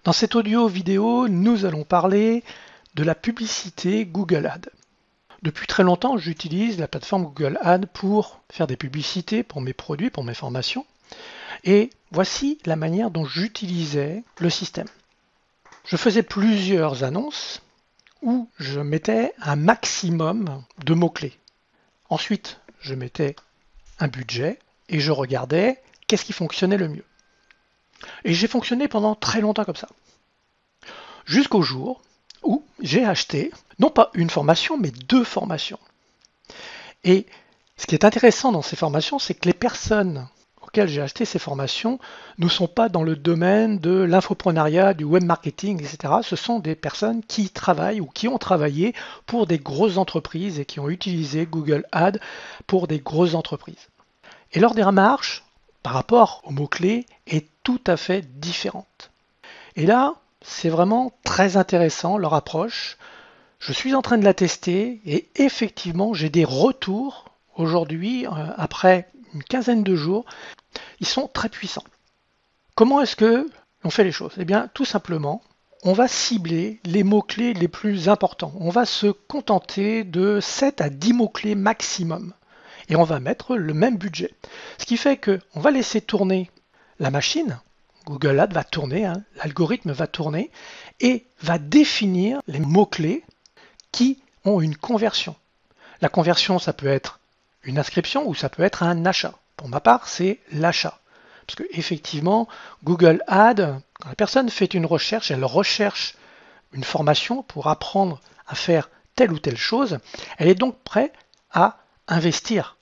Dans cet audio vidéo, nous allons parler de la publicité Google Ads. Depuis très longtemps, j'utilise la plateforme Google Ads pour faire des publicités pour mes produits, pour mes formations. Et voici la manière dont j'utilisais le système. Je faisais plusieurs annonces où je mettais un maximum de mots-clés. Ensuite, je mettais un budget et je regardais qu'est-ce qui fonctionnait le mieux. Et j'ai fonctionné pendant très longtemps comme ça. Jusqu'au jour où j'ai acheté, non pas une formation, mais 2 formations. Et ce qui est intéressant dans ces formations, c'est que les personnes auxquelles j'ai acheté ces formations ne sont pas dans le domaine de l'infoprenariat, du web marketing, etc. Ce sont des personnes qui travaillent ou qui ont travaillé pour des grosses entreprises et qui ont utilisé Google Ads pour des grosses entreprises. Et leur démarche, par rapport aux mots-clés, est tout à fait différente. Et là, c'est vraiment très intéressant leur approche. Je suis en train de la tester et effectivement, j'ai des retours aujourd'hui, après une quinzaine de jours. Ils sont très puissants. Comment est-ce que on fait les choses? Eh bien, tout simplement, on va cibler les mots-clés les plus importants. On va se contenter de 7 à 10 mots-clés maximum. Et on va mettre le même budget. Ce qui fait qu'on va laisser tourner la machine. Google Ads va tourner, l'algorithme va tourner et va définir les mots-clés qui ont une conversion. La conversion, ça peut être une inscription ou ça peut être un achat. Pour ma part, c'est l'achat. Parce que effectivement, Google Ads, quand la personne fait une recherche, elle recherche une formation pour apprendre à faire telle ou telle chose, elle est donc prête à investir.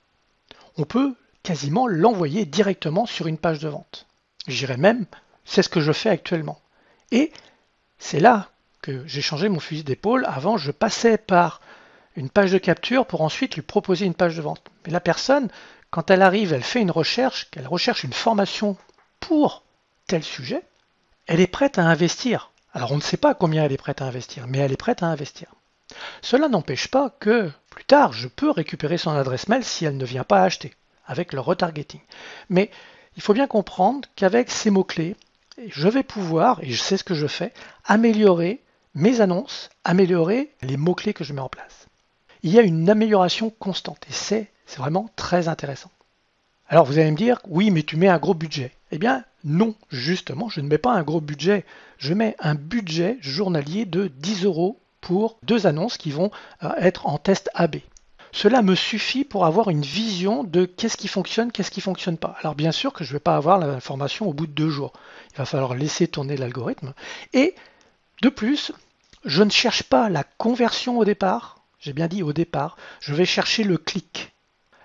On peut quasiment l'envoyer directement sur une page de vente. J'irais même, c'est ce que je fais actuellement. Et c'est là que j'ai changé mon fusil d'épaule. Avant, je passais par une page de capture pour ensuite lui proposer une page de vente. Mais la personne, quand elle arrive, elle fait une recherche, qu'elle recherche une formation pour tel sujet, elle est prête à investir. Alors on ne sait pas combien elle est prête à investir, mais elle est prête à investir. Cela n'empêche pas que plus tard, je peux récupérer son adresse mail si elle ne vient pas acheter, avec le retargeting. Mais il faut bien comprendre qu'avec ces mots-clés, je vais pouvoir, et je sais ce que je fais, améliorer mes annonces, améliorer les mots-clés que je mets en place. Il y a une amélioration constante et c'est vraiment très intéressant. Alors vous allez me dire, oui, mais tu mets un gros budget. Eh bien non, justement, je ne mets pas un gros budget. Je mets un budget journalier de 10 € pour 2 annonces qui vont être en test AB. Cela me suffit pour avoir une vision de qu'est-ce qui fonctionne pas. Alors bien sûr que je ne vais pas avoir l'information au bout de 2 jours. Il va falloir laisser tourner l'algorithme. Et de plus, je ne cherche pas la conversion au départ. J'ai bien dit au départ. Je vais chercher le clic.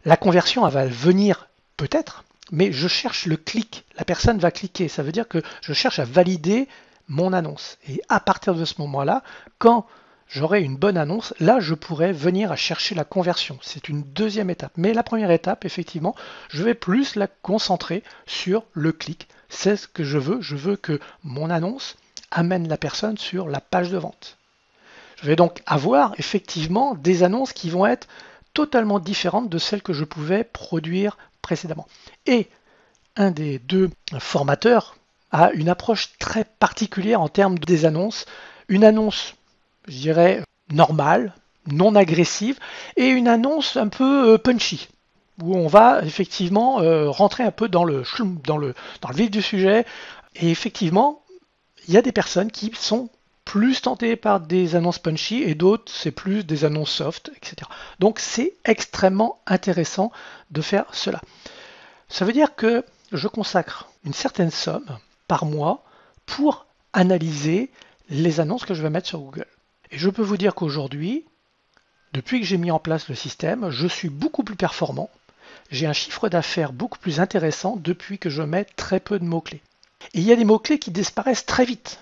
La conversion, elle va venir peut-être, mais je cherche le clic. La personne va cliquer. Ça veut dire que je cherche à valider mon annonce. Et à partir de ce moment-là, quand j'aurai une bonne annonce, là je pourrai venir à chercher la conversion. C'est une deuxième étape. Mais la première étape, effectivement, je vais plus la concentrer sur le clic. C'est ce que je veux. Je veux que mon annonce amène la personne sur la page de vente. Je vais donc avoir effectivement des annonces qui vont être totalement différentes de celles que je pouvais produire précédemment. Et un des 2 formateurs a une approche très particulière en termes des annonces. Une annonce, je dirais, normale, non agressive, et une annonce un peu punchy, où on va effectivement rentrer un peu dans le vif du sujet. Et effectivement, il y a des personnes qui sont plus tentées par des annonces punchy et d'autres, c'est plus des annonces soft, etc. Donc c'est extrêmement intéressant de faire cela. Ça veut dire que je consacre une certaine somme par mois pour analyser les annonces que je vais mettre sur Google. Et je peux vous dire qu'aujourd'hui, depuis que j'ai mis en place le système, je suis beaucoup plus performant. J'ai un chiffre d'affaires beaucoup plus intéressant depuis que je mets très peu de mots-clés. Et il y a des mots-clés qui disparaissent très vite.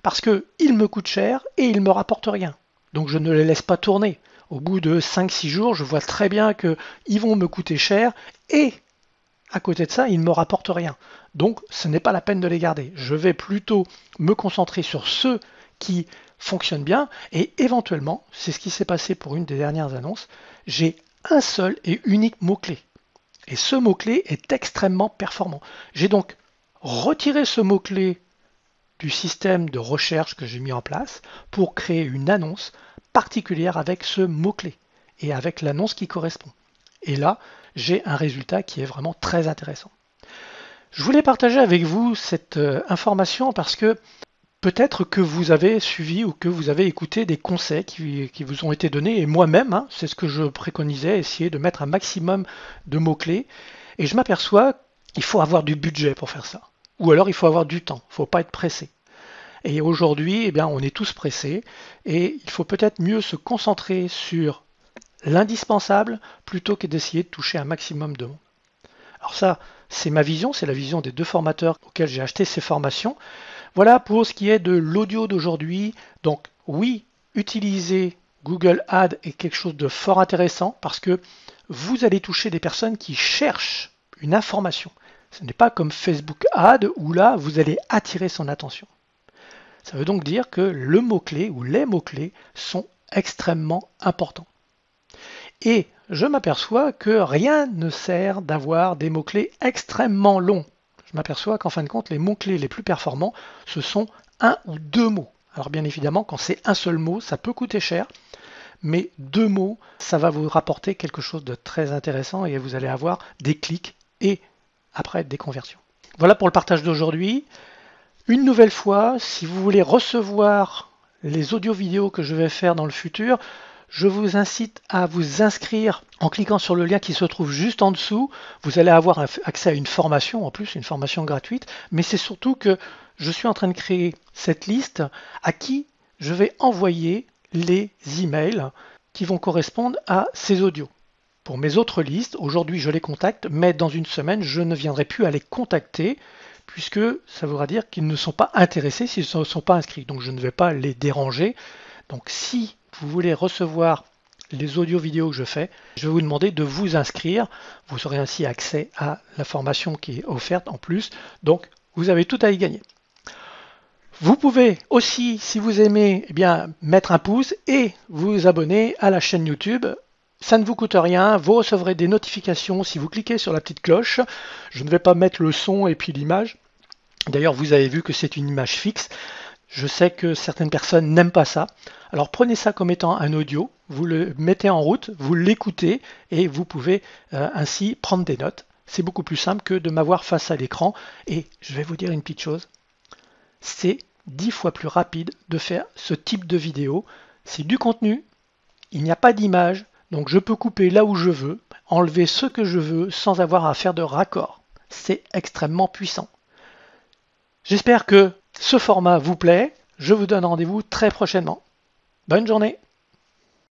Parce qu'ils me coûtent cher et ils ne me rapportent rien. Donc je ne les laisse pas tourner. Au bout de 5-6 jours, je vois très bien qu'ils vont me coûter cher et à côté de ça, ils ne me rapportent rien. Donc ce n'est pas la peine de les garder. Je vais plutôt me concentrer sur ceux qui fonctionnent bien et éventuellement, c'est ce qui s'est passé pour une des dernières annonces, j'ai un seul et unique mot-clé. Et ce mot-clé est extrêmement performant. J'ai donc retiré ce mot-clé du système de recherche que j'ai mis en place pour créer une annonce particulière avec ce mot-clé et avec l'annonce qui correspond. Et là, j'ai un résultat qui est vraiment très intéressant. Je voulais partager avec vous cette information parce que peut-être que vous avez suivi ou que vous avez écouté des conseils qui vous ont été donnés, et moi-même, hein, c'est ce que je préconisais, essayer de mettre un maximum de mots-clés. Et je m'aperçois qu'il faut avoir du budget pour faire ça. Ou alors il faut avoir du temps, il ne faut pas être pressé. Et aujourd'hui, eh bien, on est tous pressés et il faut peut-être mieux se concentrer sur l'indispensable plutôt que d'essayer de toucher un maximum de monde. Alors ça, c'est ma vision, c'est la vision des deux formateurs auxquels j'ai acheté ces formations. Voilà pour ce qui est de l'audio d'aujourd'hui. Donc oui, utiliser Google Ads est quelque chose de fort intéressant parce que vous allez toucher des personnes qui cherchent une information. Ce n'est pas comme Facebook Ads où là, vous allez attirer son attention. Ça veut donc dire que le mot-clé ou les mots-clés sont extrêmement importants. Et je m'aperçois que rien ne sert d'avoir des mots-clés extrêmement longs. Je m'aperçois qu'en fin de compte, les mots-clés les plus performants, ce sont un ou deux mots. Alors bien évidemment, quand c'est un seul mot, ça peut coûter cher, mais deux mots, ça va vous rapporter quelque chose de très intéressant et vous allez avoir des clics et après des conversions. Voilà pour le partage d'aujourd'hui. Une nouvelle fois, si vous voulez recevoir les audio-vidéos que je vais faire dans le futur, je vous incite à vous inscrire en cliquant sur le lien qui se trouve juste en dessous. Vous allez avoir accès à une formation, en plus une formation gratuite, mais c'est surtout que je suis en train de créer cette liste à qui je vais envoyer les emails qui vont correspondre à ces audios. Pour mes autres listes, aujourd'hui je les contacte, mais dans une semaine je ne viendrai plus à les contacter puisque ça voudra dire qu'ils ne sont pas intéressés s'ils ne sont pas inscrits. Donc je ne vais pas les déranger. Donc si vous voulez recevoir les audio-vidéos que je fais, je vais vous demander de vous inscrire. Vous aurez ainsi accès à la formation qui est offerte en plus. Donc vous avez tout à y gagner. Vous pouvez aussi, si vous aimez, eh bien, mettre un pouce et vous abonner à la chaîne YouTube. Ça ne vous coûte rien, vous recevrez des notifications si vous cliquez sur la petite cloche. Je ne vais pas mettre le son et puis l'image. D'ailleurs, vous avez vu que c'est une image fixe. Je sais que certaines personnes n'aiment pas ça. Alors prenez ça comme étant un audio, vous le mettez en route, vous l'écoutez et vous pouvez ainsi prendre des notes. C'est beaucoup plus simple que de m'avoir face à l'écran. Et je vais vous dire une petite chose, c'est 10 fois plus rapide de faire ce type de vidéo. C'est du contenu, il n'y a pas d'image, donc je peux couper là où je veux, enlever ce que je veux sans avoir à faire de raccord. C'est extrêmement puissant. J'espère que ce format vous plaît. Je vous donne rendez-vous très prochainement. Bonne journée!